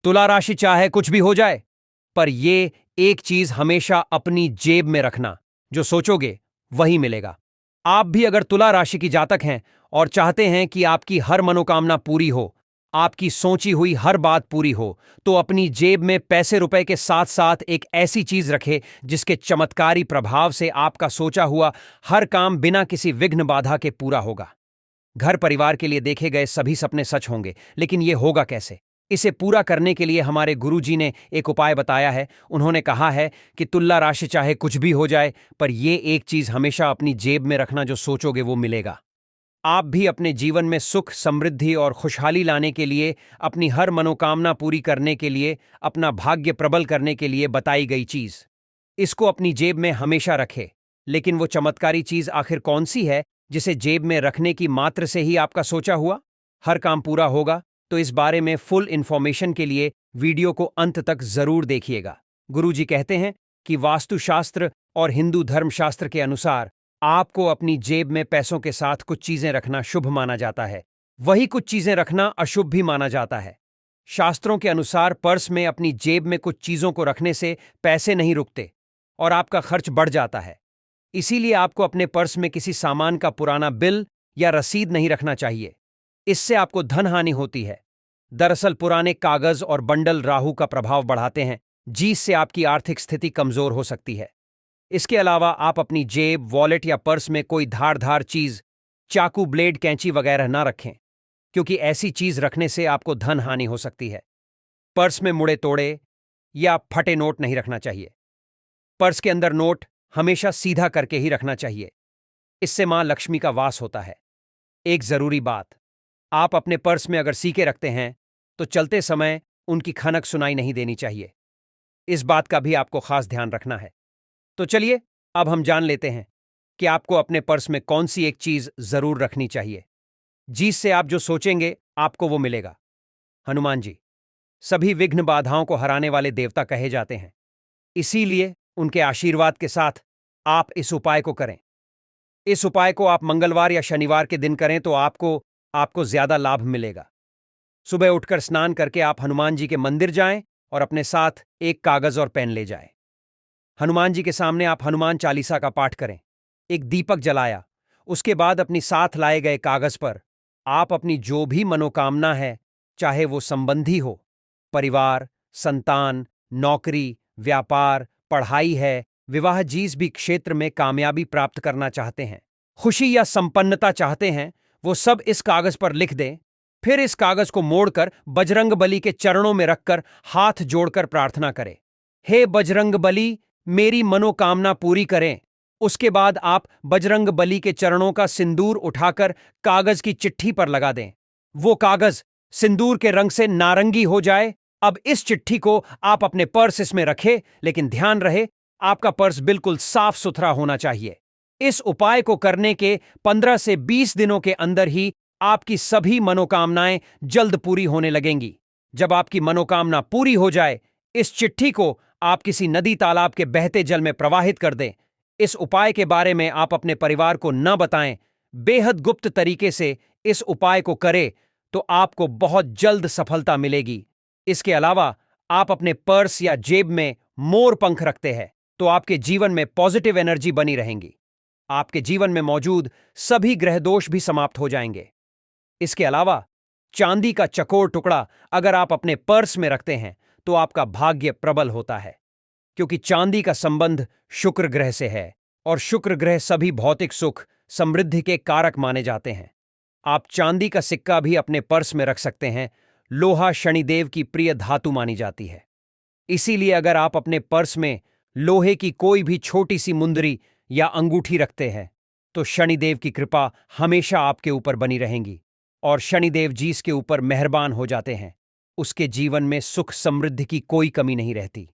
तुला राशि चाहे कुछ भी हो जाए, पर ये एक चीज हमेशा अपनी जेब में रखना, जो सोचोगे वही मिलेगा। आप भी अगर तुला राशि की जातक हैं और चाहते हैं कि आपकी हर मनोकामना पूरी हो, आपकी सोची हुई हर बात पूरी हो, तो अपनी जेब में पैसे रुपए के साथ साथ एक ऐसी चीज रखें जिसके चमत्कारी प्रभाव से आपका सोचा हुआ हर काम बिना किसी विघ्न बाधा के पूरा होगा। घर परिवार के लिए देखे गए सभी सपने सच होंगे, लेकिन यह होगा कैसे? इसे पूरा करने के लिए हमारे गुरुजी ने एक उपाय बताया है। उन्होंने कहा है कि तुला राशि चाहे कुछ भी हो जाए, पर यह एक चीज हमेशा अपनी जेब में रखना, जो सोचोगे वो मिलेगा। आप भी अपने जीवन में सुख, समृद्धि और खुशहाली लाने के लिए, अपनी हर मनोकामना पूरी करने के लिए, अपना भाग्य प्रबल करने के लिए बताई गई चीज, इसको अपनी जेब में हमेशा रखें। लेकिन वो चमत्कारी चीज आखिर कौन सी है जिसे जेब में रखने की मात्र से ही आपका सोचा हुआ हर काम पूरा होगा? तो इस बारे में फुल इंफॉर्मेशन के लिए वीडियो को अंत तक जरूर देखिएगा। गुरुजी कहते हैं कि वास्तुशास्त्र और हिंदू धर्मशास्त्र के अनुसार आपको अपनी जेब में पैसों के साथ कुछ चीजें रखना शुभ माना जाता है, वही कुछ चीजें रखना अशुभ भी माना जाता है। शास्त्रों के अनुसार पर्स में अपनी जेब में कुछ चीजों को रखने से पैसे नहीं रुकते और आपका खर्च बढ़ जाता है। इसीलिए आपको अपने पर्स में किसी सामान का पुराना बिल या रसीद नहीं रखना चाहिए। इससे आपको धन हानि होती है। दरअसल पुराने कागज और बंडल राहु का प्रभाव बढ़ाते हैं, जिससे आपकी आर्थिक स्थिति कमजोर हो सकती है। इसके अलावा आप अपनी जेब, वॉलेट या पर्स में कोई धारदार चीज, चाकू, ब्लेड, कैंची वगैरह ना रखें, क्योंकि ऐसी चीज रखने से आपको धन हानि हो सकती है। पर्स में मुड़े तोड़े या फटे नोट नहीं रखना चाहिए। पर्स के अंदर नोट हमेशा सीधा करके ही रखना चाहिए। इससे मां लक्ष्मी का वास होता है। एक जरूरी बात, आप अपने पर्स में अगर सिक्के रखते हैं तो चलते समय उनकी खनक सुनाई नहीं देनी चाहिए। इस बात का भी आपको खास ध्यान रखना है। तो चलिए अब हम जान लेते हैं कि आपको अपने पर्स में कौन सी एक चीज जरूर रखनी चाहिए, जिससे आप जो सोचेंगे आपको वो मिलेगा। हनुमान जी सभी विघ्न बाधाओं को हराने वाले देवता कहे जाते हैं, इसीलिए उनके आशीर्वाद के साथ आप इस उपाय को करें। इस उपाय को आप मंगलवार या शनिवार के दिन करें तो आपको आपको ज्यादा लाभ मिलेगा। सुबह उठकर स्नान करके आप हनुमान जी के मंदिर जाएं और अपने साथ एक कागज और पेन ले जाएं। हनुमान जी के सामने आप हनुमान चालीसा का पाठ करें। एक दीपक जलाया, उसके बाद अपनी साथ लाए गए कागज पर आप अपनी जो भी मनोकामना है, चाहे वो संबंधी हो, परिवार, संतान, नौकरी, व्यापार, पढ़ाई है, विवाह, जिस भी क्षेत्र में कामयाबी प्राप्त करना चाहते हैं, खुशी या संपन्नता चाहते हैं, वो सब इस कागज पर लिख दें। फिर इस कागज को मोड़कर बजरंग बली के चरणों में रखकर हाथ जोड़कर प्रार्थना करें, हे बजरंग बली, मेरी मनोकामना पूरी करें। उसके बाद आप बजरंग बली के चरणों का सिंदूर उठाकर कागज की चिट्ठी पर लगा दें। वो कागज सिंदूर के रंग से नारंगी हो जाए। अब इस चिट्ठी को आप अपने पर्स इसमें रखें, लेकिन ध्यान रहे आपका पर्स बिल्कुल साफ सुथरा होना चाहिए। इस उपाय को करने के 15 से 20 दिनों के अंदर ही आपकी सभी मनोकामनाएं जल्द पूरी होने लगेंगी। जब आपकी मनोकामना पूरी हो जाए, इस चिट्ठी को आप किसी नदी, तालाब के बहते जल में प्रवाहित कर दें। इस उपाय के बारे में आप अपने परिवार को न बताएं। बेहद गुप्त तरीके से इस उपाय को करें तो आपको बहुत जल्द सफलता मिलेगी। इसके अलावा आप अपने पर्स या जेब में मोर पंख रखते हैं तो आपके जीवन में पॉजिटिव एनर्जी बनी रहेंगी। आपके जीवन में मौजूद सभी ग्रह दोष भी समाप्त हो जाएंगे। इसके अलावा चांदी का चकोर टुकड़ा अगर आप अपने पर्स में रखते हैं तो आपका भाग्य प्रबल होता है, क्योंकि चांदी का संबंध शुक्र ग्रह से है और शुक्र ग्रह सभी भौतिक सुख, समृद्धि के कारक माने जाते हैं। आप चांदी का सिक्का भी अपने पर्स में रख सकते हैं। लोहा शनिदेव की प्रिय धातु मानी जाती है, इसीलिए अगर आप अपने पर्स में लोहे की कोई भी छोटी सी मुंदरी या अंगूठी रखते हैं तो शनिदेव की कृपा हमेशा आपके ऊपर बनी रहेंगी और शनिदेव जिसके ऊपर मेहरबान हो जाते हैं, उसके जीवन में सुख समृद्धि की कोई कमी नहीं रहती।